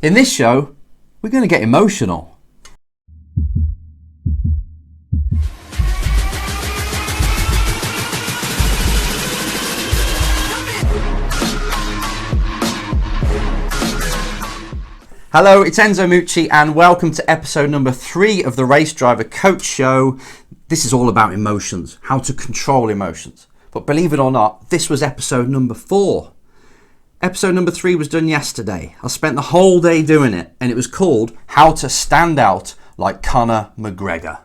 In this show, we're going to get emotional. Hello, it's Enzo Mucci and welcome to episode number 3 of the Race Driver Coach Show. This is all about emotions, how to control emotions. But believe it or not, this was episode number 4. Episode number 3 was done yesterday. I spent the whole day doing it and it was called How to Stand Out Like Conor McGregor.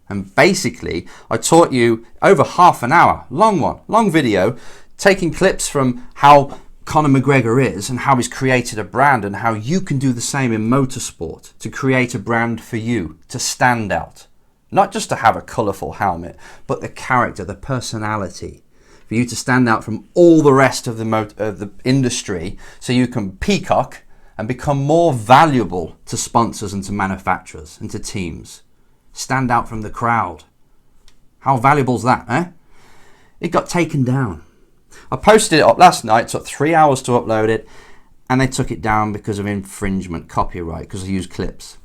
And basically, I taught you over half an hour, long video, taking clips from how Conor McGregor is and how he's created a brand and how you can do the same in motorsport to create a brand for you, to stand out. Not just to have a colourful helmet, but the character, the personality, for you to stand out from all the rest of the industry so you can peacock and become more valuable to sponsors and to manufacturers and to teams. Stand out from the crowd. How valuable is that, eh? It got taken down. I posted it up last night, took 3 hours to upload it, and they took it down because of infringement, copyright, because I used clips.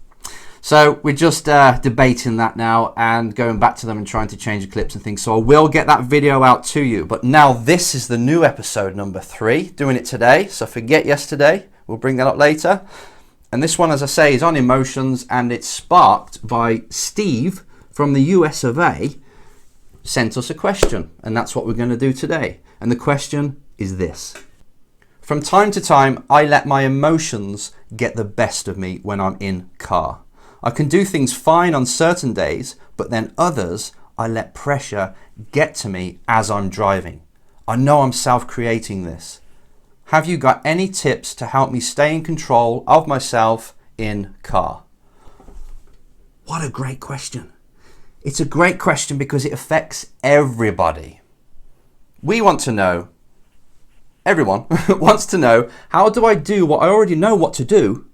So we're just debating that now and going back to them and trying to change the clips and things. So I will get that video out to you. But now this is the new episode number 3, doing it today. So forget yesterday, we'll bring that up later. And this one, as I say, is on emotions, and it's sparked by Steve from the US of A. Sent us a question, and that's what we're going to do today. And the question is this. From time to time, I let my emotions get the best of me when I'm in car. I can do things fine on certain days, but then others, I let pressure get to me as I'm driving. I know I'm self-creating this. Have you got any tips to help me stay in control of myself in car? What a great question. It's a great question because it affects everybody. We want to know, everyone wants to know, how do I do what I already know what to do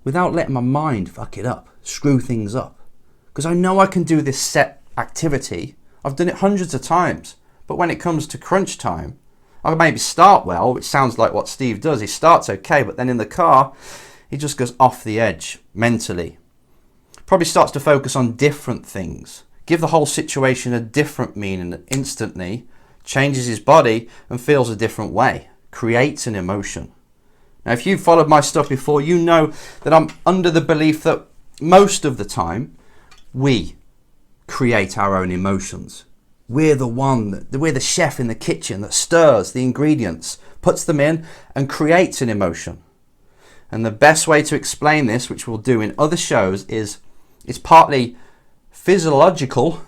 without letting my mind fuck it up, screw things up? Because I know I can do this set activity. I've done it hundreds of times. But when it comes to crunch time, I maybe start well, which sounds like what Steve does. He starts okay, but then in the car, he just goes off the edge mentally. Probably starts to focus on different things. Give the whole situation a different meaning and instantly changes his body and feels a different way, creates an emotion. Now, if you've followed my stuff before, you know that I'm under the belief that most of the time we create our own emotions. We're the chef in the kitchen that stirs the ingredients, puts them in and creates an emotion. And the best way to explain this, which we'll do in other shows, is it's partly physiological.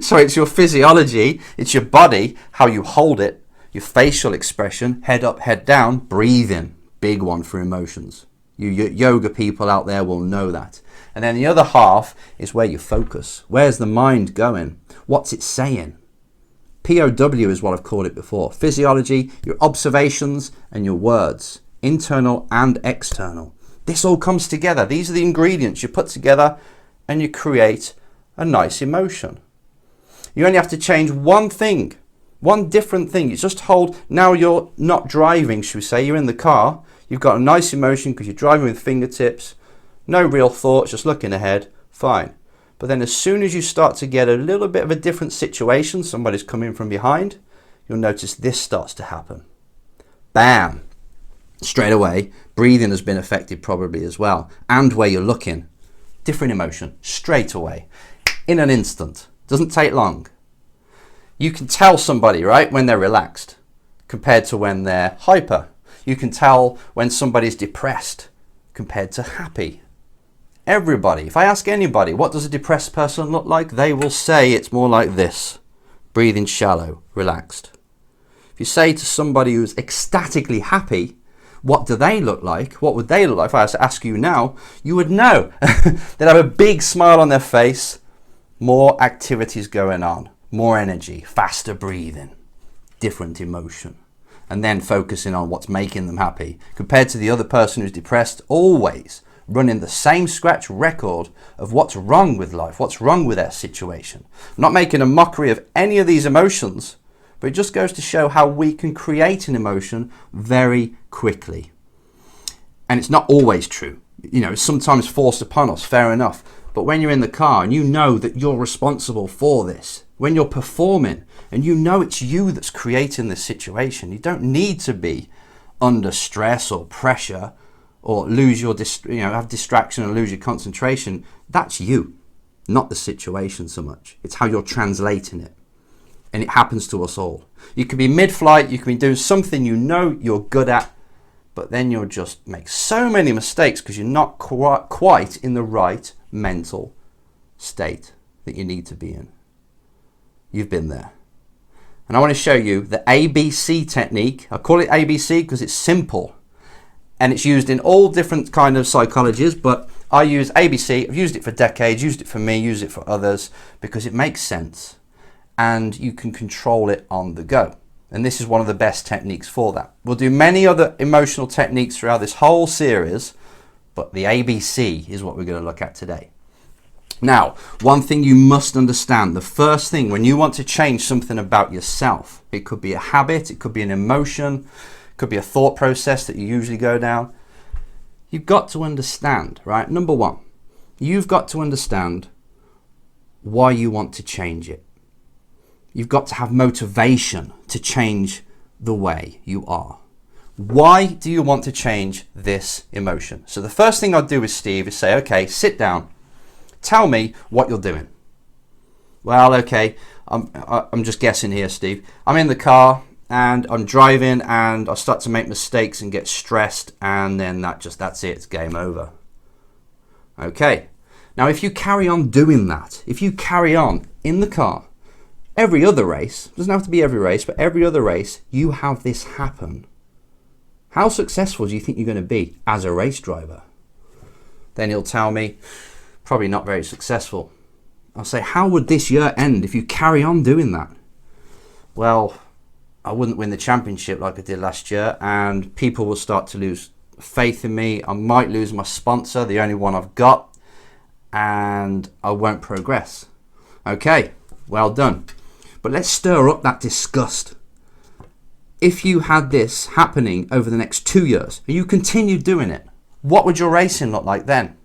So it's your physiology, it's your body, how you hold it, your facial expression, head up, head down, breathing, big one for emotions. You yoga people out there will know that. And then the other half is where you focus. Where's the mind going? What's it saying? POW is what I've called it before. Physiology, your observations and your words, internal and external. This all comes together. These are the ingredients you put together and you create a nice emotion. You only have to change one thing, one different thing. You just hold, now you're not driving, should we say, you're in the car. You've got a nice emotion because you're driving with fingertips, no real thoughts, just looking ahead, fine. But then as soon as you start to get a little bit of a different situation, somebody's coming from behind, you'll notice this starts to happen. Bam! Straight away, breathing has been affected probably as well. And where you're looking, different emotion, straight away, in an instant. Doesn't take long. You can tell somebody, right, when they're relaxed compared to when they're hyper. You can tell when somebody's depressed compared to happy. Everybody, if I ask anybody, what does a depressed person look like? They will say it's more like this. Breathing shallow, relaxed. If you say to somebody who's ecstatically happy, what do they look like? What would they look like? If I was to ask you now, you would know. They'd have a big smile on their face, more activities going on, more energy, faster breathing, different emotion. And then focusing on what's making them happy compared to the other person who's depressed, always running the same scratch record of what's wrong with life, what's wrong with their situation. I'm not making a mockery of any of these emotions, but it just goes to show how we can create an emotion very quickly. And it's not always true. You know, it's sometimes forced upon us, fair enough. But when you're in the car and you know that you're responsible for this, when you're performing and you know it's you that's creating this situation, you don't need to be under stress or pressure or lose your, have distraction and lose your concentration. That's you, not the situation so much. It's how you're translating it. And it happens to us all. You could be mid-flight, you can be doing something you know you're good at, but then you'll just make so many mistakes because you're not quite in the right mental state that you need to be in. You've been there. And I want to show you the ABC technique. I call it ABC because it's simple. And it's used in all different kind of psychologies, but I use ABC. I've used it for decades, used it for me, used it for others, because it makes sense. And you can control it on the go. And this is one of the best techniques for that. We'll do many other emotional techniques throughout this whole series, but the ABC is what we're going to look at today. Now, one thing you must understand, the first thing when you want to change something about yourself, it could be a habit, it could be an emotion, it could be a thought process that you usually go down. You've got to understand, right? Number one, you've got to understand why you want to change it. You've got to have motivation to change the way you are. Why do you want to change this emotion? So the first thing I'll do with Steve is say, okay, sit down. Tell me what you're doing. Well, okay, I'm just guessing here, Steve. I'm in the car and I'm driving and I start to make mistakes and get stressed, and then that's it, it's game over. Okay, now if you carry on doing that, if you carry on in the car, every other race, doesn't have to be every race, but every other race, you have this happen. How successful do you think you're going to be as a race driver? Then he'll tell me, probably not very successful. I'll say, how would this year end if you carry on doing that? Well, I wouldn't win the championship like I did last year, and people will start to lose faith in me. I might lose my sponsor, the only one I've got, and I won't progress. Okay, well done. But let's stir up that disgust. If you had this happening over the next 2 years and you continued doing it, what would your racing look like then?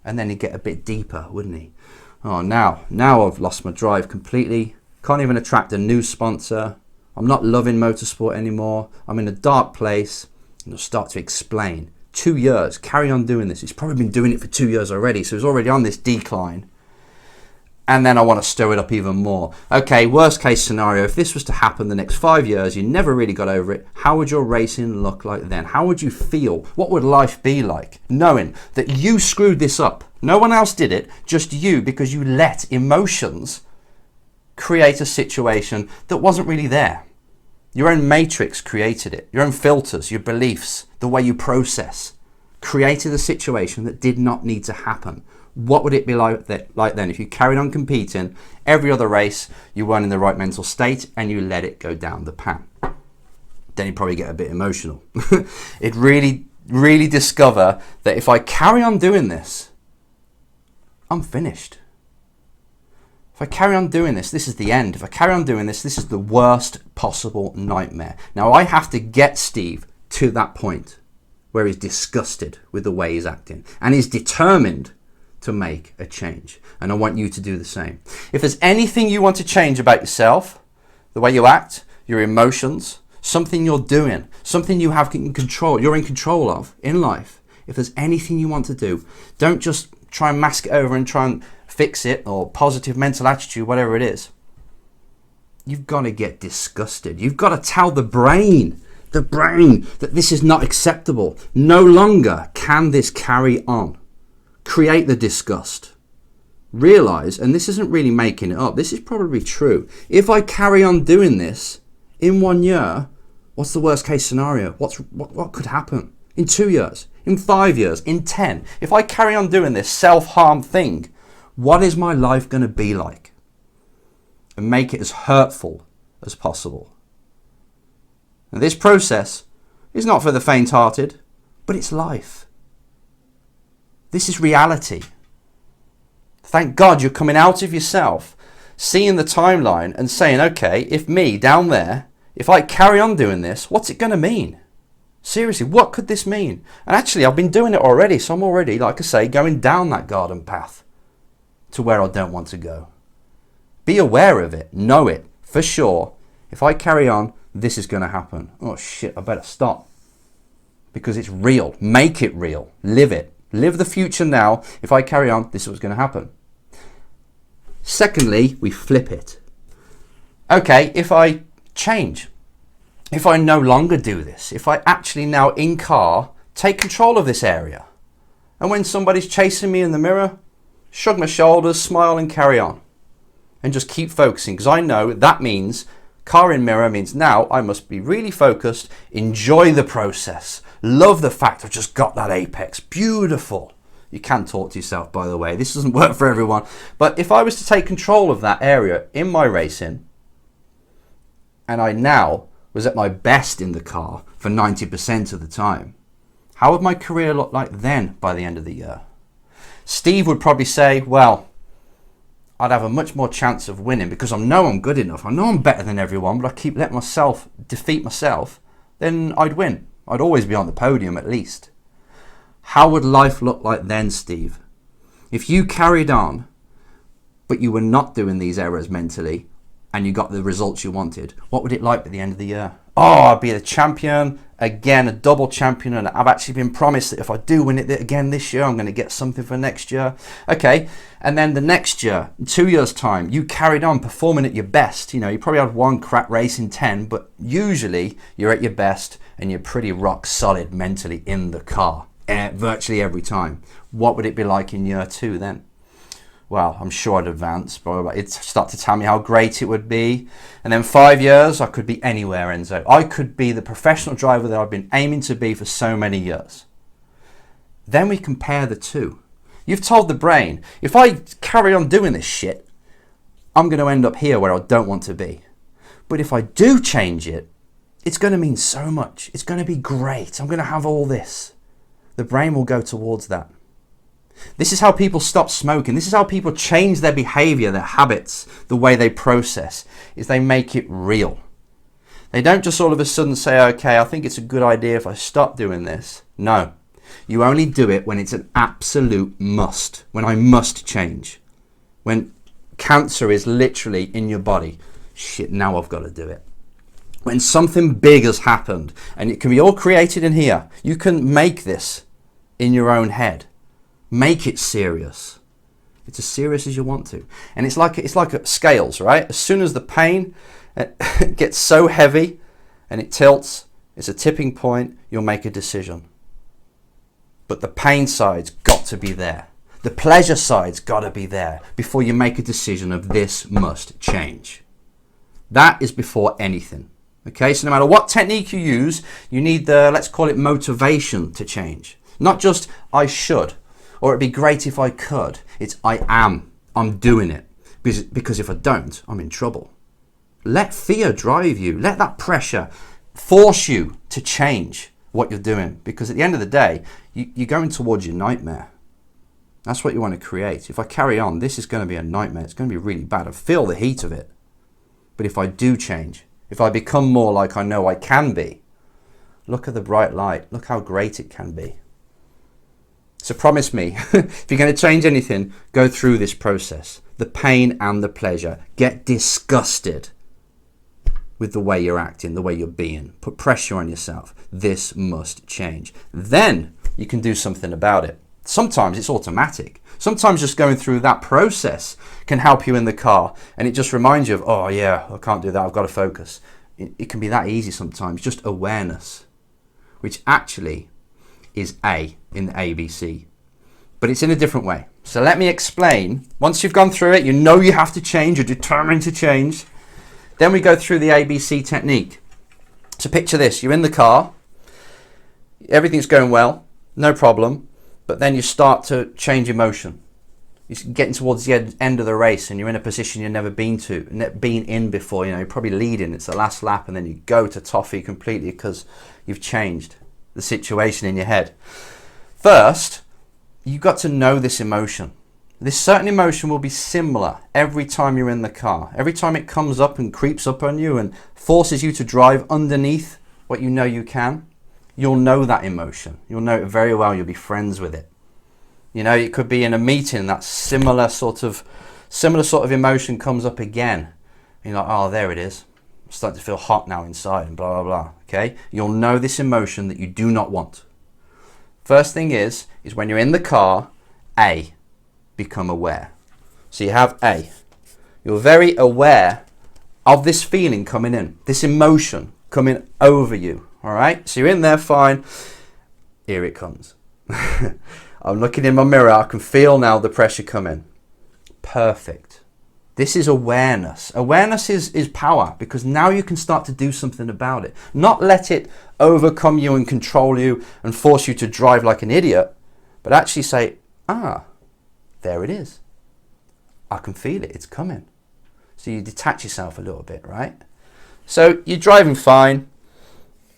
And then he'd get a bit deeper, wouldn't he? Oh, now I've lost my drive completely. Can't even attract a new sponsor. I'm not loving motorsport anymore. I'm in a dark place. And he'll start to explain. 2 years, carry on doing this. He's probably been doing it for 2 years already, so he's already on this decline. And then I want to stir it up even more. Okay, worst case scenario, if this was to happen the next 5 years, you never really got over it, how would your racing look like then? How would you feel? What would life be like? Knowing that you screwed this up. No one else did it, just you, because you let emotions create a situation that wasn't really there. Your own matrix created it. Your own filters, your beliefs, the way you process, created a situation that did not need to happen. What would it be like then if you carried on competing every other race, you weren't in the right mental state and you let it go down the pan? Then you'd probably get a bit emotional. It'd really discover that if I carry on doing this, I'm finished. If I carry on doing this, this is the end. If I carry on doing this, this is the worst possible nightmare. Now I have to get Steve to that point where he's disgusted with the way he's acting and he's determined to make a change. And I want you to do the same. If there's anything you want to change about yourself, the way you act, your emotions, something you're doing, something you have in control, you're in control of in life, if there's anything you want to do, don't just try and mask it over and try and fix it, or positive mental attitude, whatever it is. You've got to get disgusted. You've got to tell the brain that this is not acceptable. No longer can this carry on. Create the disgust. Realize, and this isn't really making it up, this is probably true. If I carry on doing this in 1 year, what's the worst case scenario? What could happen? In 2 years, in 5 years, in 10? If I carry on doing this self-harm thing, what is my life going to be like? And make it as hurtful as possible. And this process is not for the faint-hearted, but it's life. This is reality. Thank God you're coming out of yourself, seeing the timeline and saying, okay, if me down there, if I carry on doing this, what's it going to mean? Seriously, what could this mean? And actually, I've been doing it already, so I'm already, like I say, going down that garden path to where I don't want to go. Be aware of it. Know it for sure. If I carry on, this is going to happen. Oh shit, I better stop. Because it's real. Make it real. Live it. Live the future now. If I carry on, this is what's going to happen. Secondly, we flip it. Okay, if I change, if I no longer do this, if I actually now in car take control of this area, and when somebody's chasing me in the mirror, shrug my shoulders, smile and carry on, and just keep focusing, because I know that means car in mirror means now I must be really focused, enjoy the process, love the fact I've just got that apex, beautiful. You can talk to yourself, by the way. This doesn't work for everyone. But if I was to take control of that area in my racing, and I now was at my best in the car for 90% of the time, how would my career look like then by the end of the year? Steve would probably say, well, I'd have a much more chance of winning because I know I'm good enough. I know I'm better than everyone, but I keep letting myself defeat myself. Then I'd win. I'd always be on the podium at least. How would life look like then, Steve? If you carried on, but you were not doing these errors mentally, and you got the results you wanted, what would it like at the end of the year? Oh, I'd be the champion, again, a double champion, and I've actually been promised that if I do win it again this year, I'm going to get something for next year. Okay, and then the next year, 2 years' time, you carried on performing at your best. You know, you probably had one crap race in 10, but usually you're at your best and you're pretty rock solid mentally in the car. Virtually every time. What would it be like in year 2 then? Well, I'm sure I'd advance, but it'd start to tell me how great it would be. And then 5 years, I could be anywhere, Enzo. I could be the professional driver that I've been aiming to be for so many years. Then we compare the two. You've told the brain, if I carry on doing this shit, I'm going to end up here where I don't want to be. But if I do change it, it's going to mean so much. It's going to be great. I'm going to have all this. The brain will go towards that. This is how people stop smoking. This is how people change their behavior, their habits, the way they process, is they make it real. They don't just all of a sudden say, okay, I think it's a good idea if I stop doing this. No, you only do it when it's an absolute must, when I must change, when cancer is literally in your body. Shit, now I've got to do it. When something big has happened, and it can be all created in here, you can make this in your own head. Make it serious. It's as serious as you want to. And it's like scales, right? As soon as the pain gets so heavy and it tilts, it's a tipping point, you'll make a decision. But the pain side's got to be there. The pleasure side's got to be there before you make a decision of this must change. That is before anything. Okay, so no matter what technique you use, you need the, let's call it motivation to change. Not just, I should, or it'd be great if I could. It's, I am. I'm doing it. Because if I don't, I'm in trouble. Let fear drive you. Let that pressure force you to change what you're doing. Because at the end of the day, you're going towards your nightmare. That's what you want to create. If I carry on, this is going to be a nightmare. It's going to be really bad. I feel the heat of it. But if I do change, if I become more like I know I can be, look at the bright light. Look how great it can be. So promise me, if you're going to change anything, go through this process. The pain and the pleasure. Get disgusted with the way you're acting, the way you're being. Put pressure on yourself. This must change. Then you can do something about it. Sometimes it's automatic. Sometimes just going through that process can help you in the car, and it just reminds you of, oh yeah, I can't do that, I've got to focus. It can be that easy sometimes, just awareness, which actually is A in the ABC, but it's in a different way. So let me explain. Once you've gone through it, you know you have to change, you're determined to change. Then we go through the ABC technique. So picture this, you're in the car, everything's going well, no problem. But then you start to change emotion. You're getting towards the end of the race and you're in a position you've never been in before. You know, you're probably leading, it's the last lap, and then you go to toffee completely because you've changed the situation in your head. First, you've got to know this emotion. This certain emotion will be similar every time you're in the car. Every time it comes up and creeps up on you and forces you to drive underneath what you know you can, you'll know that emotion. You'll know it very well. You'll be friends with it. You know, it could be in a meeting that similar sort of emotion comes up again. You're like, oh, there it is. I'm starting to feel hot now inside and blah, blah, blah. Okay? You'll know this emotion that you do not want. First thing is when you're in the car, A, become aware. So you have A. You're very aware of this feeling coming in, this emotion coming over you. All right? So you're in there, fine. Here it comes. I'm looking in my mirror. I can feel now the pressure coming. Perfect. This is awareness. Awareness is power, because now you can start to do something about it. Not let it overcome you and control you and force you to drive like an idiot, but actually say, there it is. I can feel it. It's coming. So you detach yourself a little bit, right? So you're driving fine.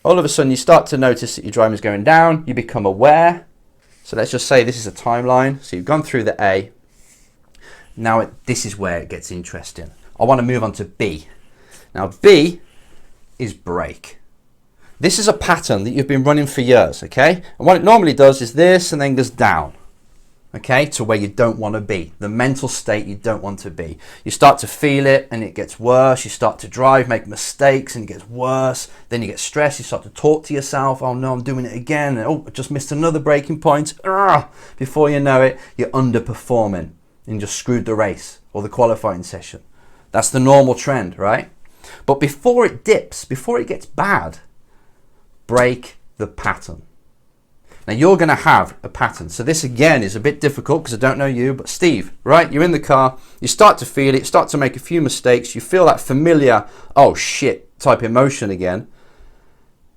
All of a sudden you start to notice that your driving is going down. You become aware. So let's just say this is a timeline. So you've gone through the A. Now this is where it gets interesting. I want to move on to B. Now B is brake. This is a pattern that you've been running for years, okay? And what it normally does is this and then goes down, okay, to where you don't want to be, the mental state you don't want to be. You start to feel it and it gets worse. You start to drive, make mistakes, and it gets worse. Then you get stressed. You start to talk to yourself. Oh no, I'm doing it again. And, oh, I just missed another braking point. Before you know it, you're underperforming and just screwed the race or the qualifying session. That's the normal trend, right? But before it dips, before it gets bad, break the pattern. Now you're going to have a pattern. So this again is a bit difficult because I don't know you, but Steve, right? You're in the car, you start to feel it, start to make a few mistakes, you feel that familiar, oh shit type emotion again.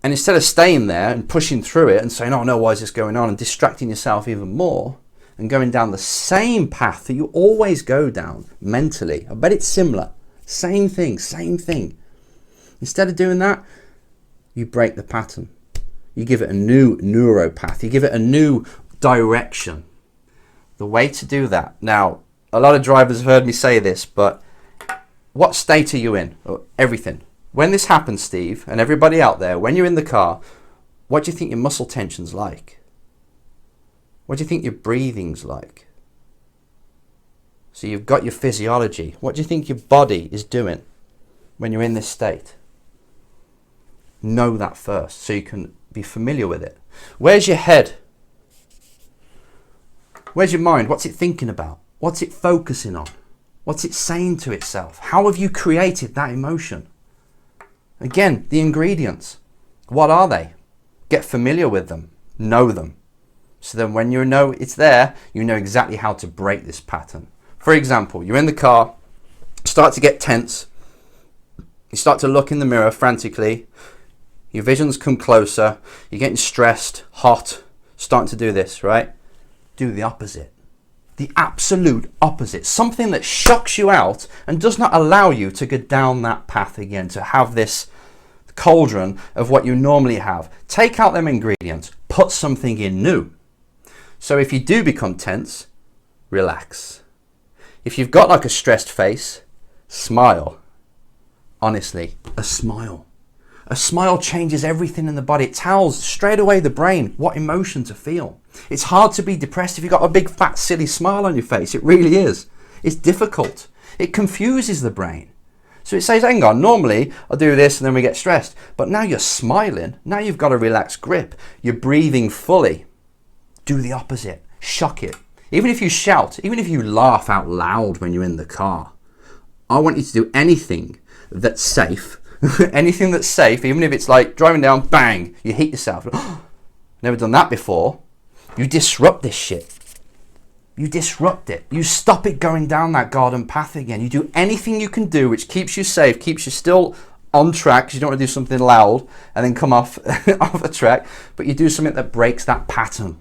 And instead of staying there and pushing through it and saying, oh no, why is this going on? And distracting yourself even more and going down the same path that you always go down mentally. I bet it's similar. Same thing. Instead of doing that, you break the pattern. You give it a new neuropath. You give it a new direction. The way to do that. Now, a lot of drivers have heard me say this, but what state are you in? Everything. When this happens, Steve, and everybody out there, when you're in the car, what do you think your muscle tension's like? What do you think your breathing's like? So you've got your physiology. What do you think your body is doing when you're in this state? Know that first so you can be familiar with it. Where's your head? Where's your mind? What's it thinking about? What's it focusing on? What's it saying to itself? How have you created that emotion? Again, the ingredients. What are they? Get familiar with them. Know them. So then when you know it's there, you know exactly how to break this pattern. For example, you're in the car, start to get tense. You start to look in the mirror frantically. Your visions come closer. You're getting stressed, hot, starting to do this, right? Do the opposite. The absolute opposite. Something that shocks you out and does not allow you to go down that path again, to have this cauldron of what you normally have. Take out them ingredients, put something in new. So if you do become tense, relax. If you've got like a stressed face, smile. Honestly, a smile. A smile changes everything in the body. It tells straight away the brain what emotion to feel. It's hard to be depressed if you've got a big fat silly smile on your face. It really is. It's difficult. It confuses the brain. So it says, hang on, normally I'll do this and then we get stressed. But now you're smiling. Now you've got a relaxed grip. You're breathing fully. Do the opposite. Shock it. Even if you shout, even if you laugh out loud when you're in the car, I want you to do anything that's safe. Anything that's safe, even if it's like driving down, bang, you hit yourself. Never done that before. You disrupt this shit. You disrupt it. You stop it going down that garden path again. You do anything you can do which keeps you safe, keeps you still on track, because you don't want to do something loud and then come off the track, but you do something that breaks that pattern.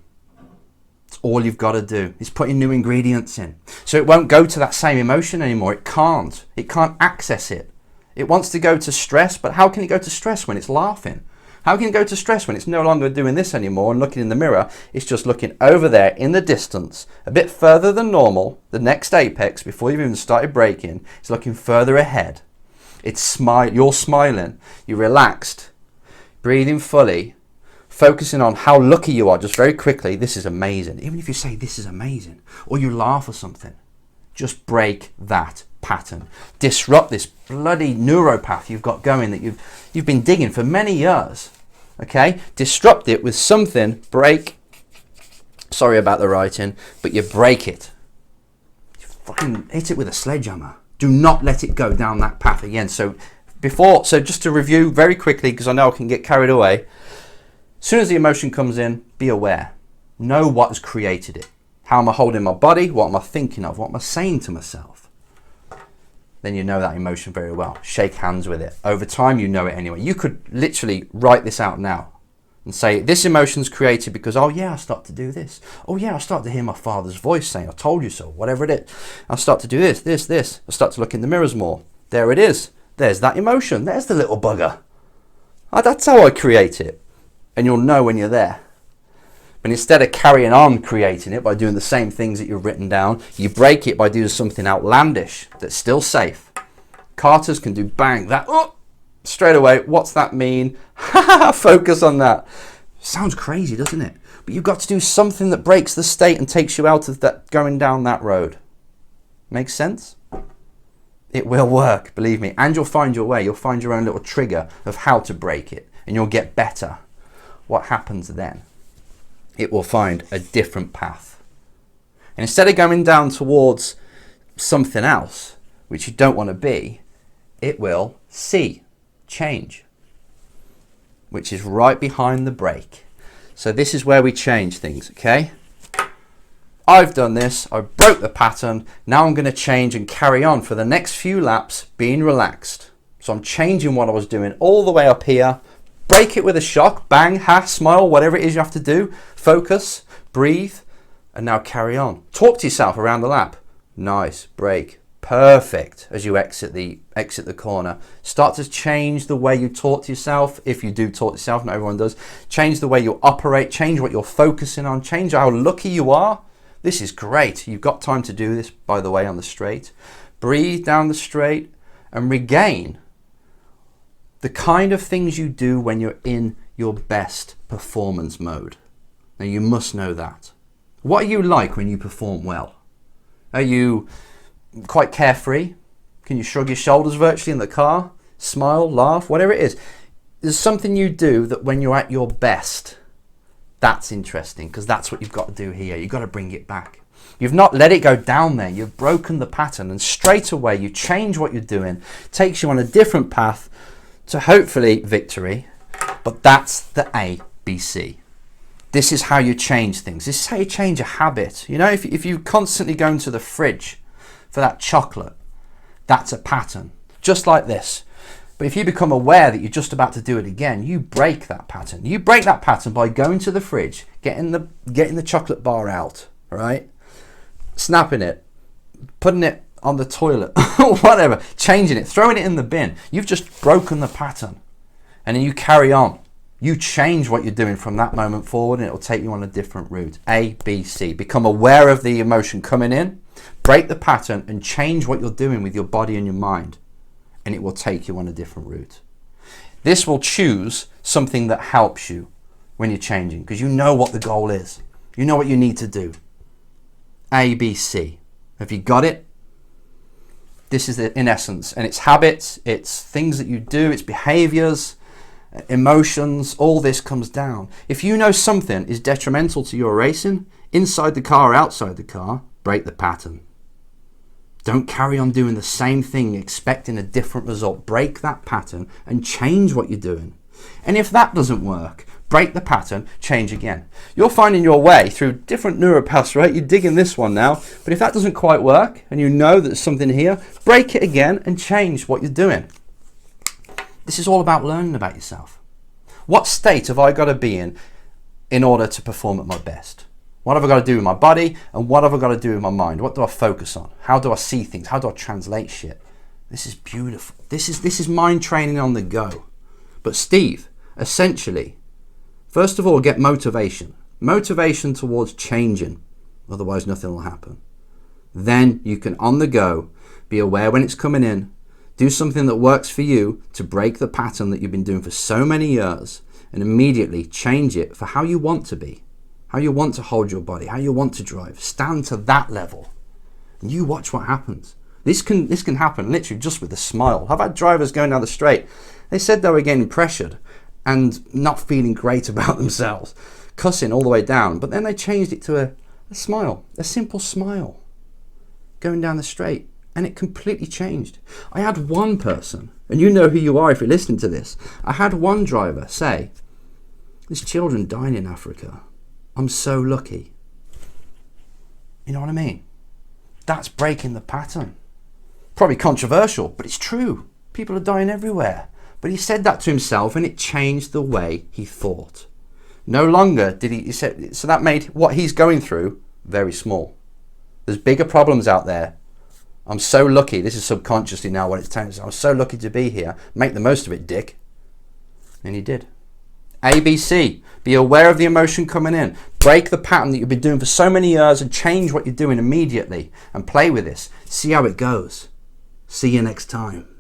It's all you've got to do is put in new ingredients in. So it won't go to that same emotion anymore. It can't. It can't access it. It wants to go to stress, but how can it go to stress when it's laughing? How can it go to stress when it's no longer doing this anymore and looking in the mirror? It's just looking over there in the distance, a bit further than normal, the next apex before you've even started braking. It's looking further ahead. You're smiling, you're relaxed, breathing fully, focusing on how lucky you are, just very quickly, this is amazing. Even if you say this is amazing, or you laugh or something, just break that pattern. Disrupt this bloody neuropath you've got going that you've been digging for many years. Okay? Disrupt it with something, break. Sorry about the writing, but you break it. You fucking hit it with a sledgehammer. Do not let it go down that path again. So just to review very quickly, because I know I can get carried away. As soon as the emotion comes in, be aware. Know what has created it. How am I holding my body? What am I thinking of? What am I saying to myself? Then you know that emotion very well. Shake hands with it. Over time, you know it anyway. You could literally write this out now and say, this emotion's created because, oh yeah, I start to do this. Oh yeah, I start to hear my father's voice saying, I told you so, whatever it is. I start to do this. I start to look in the mirrors more. There it is. There's that emotion. There's the little bugger. That's how I create it. And you'll know when you're there. But instead of carrying on creating it by doing the same things that you've written down, you break it by doing something outlandish that's still safe. Carters can do bang, that, straight away. What's that mean? Focus on that. Sounds crazy, doesn't it? But you've got to do something that breaks the state and takes you out of that, going down that road. Makes sense? It will work, believe me. And you'll find your way. You'll find your own little trigger of how to break it. And you'll get better. What happens then? It will find a different path. And instead of going down towards something else, which you don't want to be, it will change, which is right behind the break. So this is where we change things, okay? I've done this, I broke the pattern, now I'm going to change and carry on for the next few laps being relaxed. So I'm changing what I was doing all the way up here, break it with a shock, bang, smile, whatever it is you have to do, focus, breathe, and now carry on. Talk to yourself around the lap. Nice, break, perfect as you exit the corner. Start to change the way you talk to yourself, if you do talk to yourself, not everyone does. Change the way you operate, change what you're focusing on, change how lucky you are. This is great. You've got time to do this, by the way, on the straight. Breathe down the straight and regain the kind of things you do when you're in your best performance mode. Now, you must know that. What are you like when you perform well? Are you quite carefree? Can you shrug your shoulders virtually in the car? Smile, laugh, whatever it is. There's something you do that when you're at your best, that's interesting, because that's what you've got to do here. You've got to bring it back. You've not let it go down there. You've broken the pattern, and straight away you change what you're doing, takes you on a different path to hopefully victory. But that's the ABC. This is how you change things. This is how you change a habit. You know, if you constantly go into the fridge for that chocolate, that's a pattern, just like this. But if you become aware that you're just about to do it again, you break that pattern. You break that pattern by going to the fridge, getting the chocolate bar out, right? Snapping it, putting it on the toilet, whatever, changing it, throwing it in the bin. You've just broken the pattern. And then you carry on. You change what you're doing from that moment forward, and it will take you on a different route. A, B, C. Become aware of the emotion coming in, break the pattern, and change what you're doing with your body and your mind. And it will take you on a different route. This will choose something that helps you when you're changing, because you know what the goal is. You know what you need to do. A, B, C. Have you got it? This is it in essence. And it's habits, it's things that you do, it's behaviors, emotions, all this comes down. If you know something is detrimental to your racing, inside the car, outside the car, break the pattern. Don't carry on doing the same thing expecting a different result. Break that pattern and change what you're doing. And if that doesn't work, break the pattern, change again. You're finding your way through different neuropaths, right? You're digging this one now, but if that doesn't quite work and you know there's something here, break it again and change what you're doing. This is all about learning about yourself. What state have I got to be in order to perform at my best? What have I got to do with my body, and what have I got to do with my mind? What do I focus on? How do I see things? How do I translate shit? This is beautiful. This is mind training on the go. But Steve, essentially, first of all, get motivation. Motivation towards changing. Otherwise, nothing will happen. Then you can, on the go, be aware when it's coming in. Do something that works for you to break the pattern that you've been doing for so many years, and immediately change it for how you want to be, how you want to hold your body, how you want to drive. Stand to that level and you watch what happens. This can happen literally just with a smile. I've had drivers going down the straight. They said they were getting pressured and not feeling great about themselves, cussing all the way down, but then they changed it to a smile, a simple smile, going down the straight, and it completely changed. I had one person, and you know who you are if you're listening to this, I had one driver say, "There's children dying in Africa. I'm so lucky." You know what I mean? That's breaking the pattern. Probably controversial, but it's true. People are dying everywhere. But he said that to himself, and it changed the way he thought. No longer did he said, so that made what he's going through very small. There's bigger problems out there. I'm so lucky. This is subconsciously now what it's telling us. I'm so lucky to be here. Make the most of it, dick. And he did. ABC. Be aware of the emotion coming in. Break the pattern that you've been doing for so many years and change what you're doing immediately. And play with this. See how it goes. See you next time.